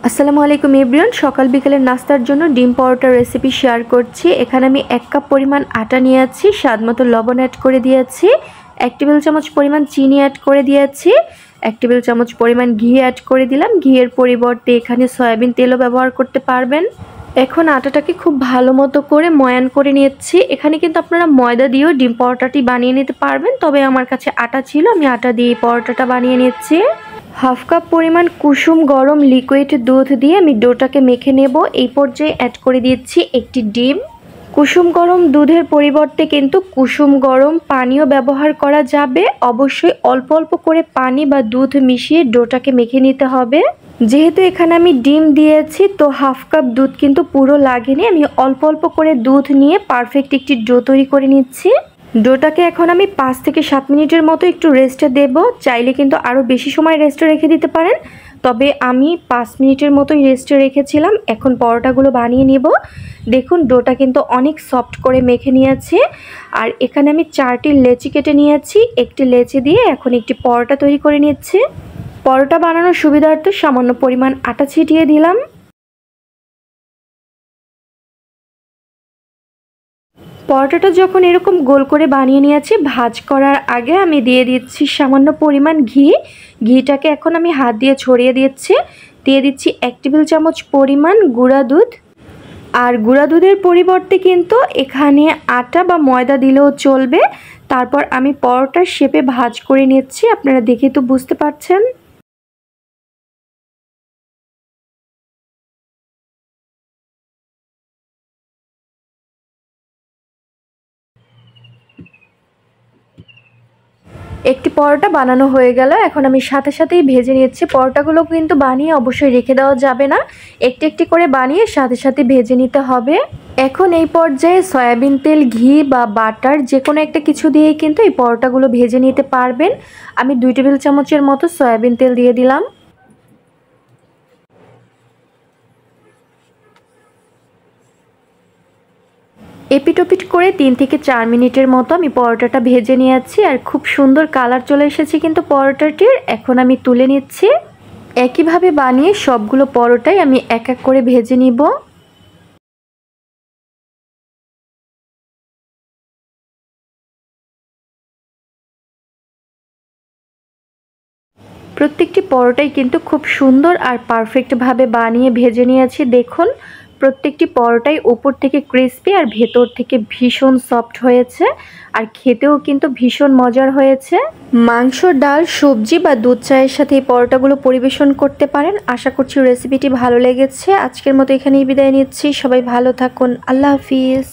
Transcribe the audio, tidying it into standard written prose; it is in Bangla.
আসসালামু আলাইকুম এভরিওয়ান। সকাল বিকেলের নাস্তার জন্য ডিম পরোটার রেসিপি শেয়ার করছি। এখানে আমি 1 কাপ পরিমাণ আটা নিয়েছি, স্বাদমতো লবণ অ্যাড করে দিয়েছি, 1 টেবিল চামচ পরিমাণ চিনি অ্যাড করে দিয়েছি, 1 টেবিল চামচ পরিমাণ ঘি অ্যাড করে দিলাম। ঘিয়ের পরিবর্তে এখানে সয়াবিন তেলও ব্যবহার করতে পারবেন। এখন আটাটাকে খুব ভালো মতো করে ময়ান করে নিচ্ছি। এখানে কিন্তু আপনারা ময়দা দিয়েও ডিম পরোটাটি বানিয়ে নিতে পারবেন, তবে আমার কাছে আটা ছিল, আমি আটা দিয়ে পরোটাটা বানিয়ে নিচ্ছি। হাফ কাপ পরিমাণ কুসুম গরম লিকুইড দুধ দিয়ে আমি ডোটাকে মেখে নেব। এই পর্যায়ে অ্যাড করে দিচ্ছি একটি ডিম। কুসুম গরম দুধের পরিবর্তে কিন্তু কুসুম গরম পানিও ব্যবহার করা যাবে। অবশ্যই অল্প অল্প করে পানি বা দুধ মিশিয়ে ডোটাকে মেখে নিতে হবে। যেহেতু এখানে আমি ডিম দিয়েছি, তো হাফ কাপ দুধ কিন্তু পুরো লাগেনি। আমি অল্প অল্প করে দুধ নিয়ে পারফেক্ট একটি ডো তৈরি করে নিচ্ছি। ডোটাকে এখন আমি 5 থেকে 7 মিনিটের মতো একটু রেস্টে দেব। চাইলে কিন্তু আরও বেশি সময় রেস্টে রেখে দিতে পারেন, তবে আমি 5 মিনিটের মতোই রেস্টে রেখেছিলাম। এখন পরোটাগুলো বানিয়ে নেব। দেখুন ডোটা কিন্তু অনেক সফট করে মেখে নিয়েছি। আর এখানে আমি 4টি লেচি কেটে নিয়েছি। একটি লেচি দিয়ে এখন একটি পরোটা তৈরি করে নিচ্ছি। পরোটা বানানোর সুবিধার্থে সামান্য পরিমাণ আটা ছিটিয়ে দিলাম। পরোটাটা যখন এরকম গোল করে বানিয়ে নিয়েছি, ভাঁজ করার আগে আমি দিয়ে দিচ্ছি সামান্য পরিমাণ ঘি। ঘিটাকে এখন আমি হাত দিয়ে ছড়িয়ে দিচ্ছি। দিয়ে দিচ্ছি 1 টেবিল চামচ পরিমাণ গুঁড়া দুধ। আর গুঁড়া দুধের পরিবর্তে কিন্তু এখানে আটা বা ময়দা দিলেও চলবে। তারপর আমি পরোটার শেপে ভাঁজ করে নিচ্ছি, আপনারা দেখে তো বুঝতে পারছেন। একটি পরোটা বানানো হয়ে গেল। এখন আমি সাথে সাথেই ভেজে নিচ্ছি। পরোটাগুলো কিন্তু বানিয়ে অবশ্যই রেখে দেওয়া যাবে না, একটি একটি করে বানিয়ে সাথে সাথে ভেজে নিতে হবে। এখন এই পর্যায়ে সয়াবিন তেল, ঘি বা বাটার যে কোনো একটা কিছু দিয়েই কিন্তু এই পরোটাগুলো ভেজে নিতে পারবেন। আমি 2 টেবিল চামচের মতো সয়াবিন তেল দিয়ে দিলাম। এপিটোপিট করে 3 থেকে 4 মিনিটের মতো আমি পরোটাটা ভেজে নিয়েছি। আর খুব সুন্দর কালার চলে এসেছে কিন্তু পরোটাটির। এখন আমি তুলে নিচ্ছি। একইভাবে বানিয়ে সবগুলো পরোটাই আমি এক এক করে ভেজে নিব। প্রত্যেকটি পরোটাই কিন্তু খুব সুন্দর আর পারফেক্টভাবে বানিয়ে ভেজে নিয়েছি। দেখুন প্রত্যেকটি পরোটাই উপর থেকে ক্রিস্পি আর ভেতর থেকে ভীষণ সফট হয়েছে। আর খেতেও কিন্তু ভীষণ মজার হয়েছে। মাংস, ডাল, সবজি বা দুধ চায়ের সাথে এই পরোটাগুলো পরিবেশন করতে পারেন। আশা করছি রেসিপিটি ভালো লেগেছে। আজকের মতো এখানেই বিদায় নিচ্ছি। সবাই ভালো থাকুন। আল্লাহ হাফিজ।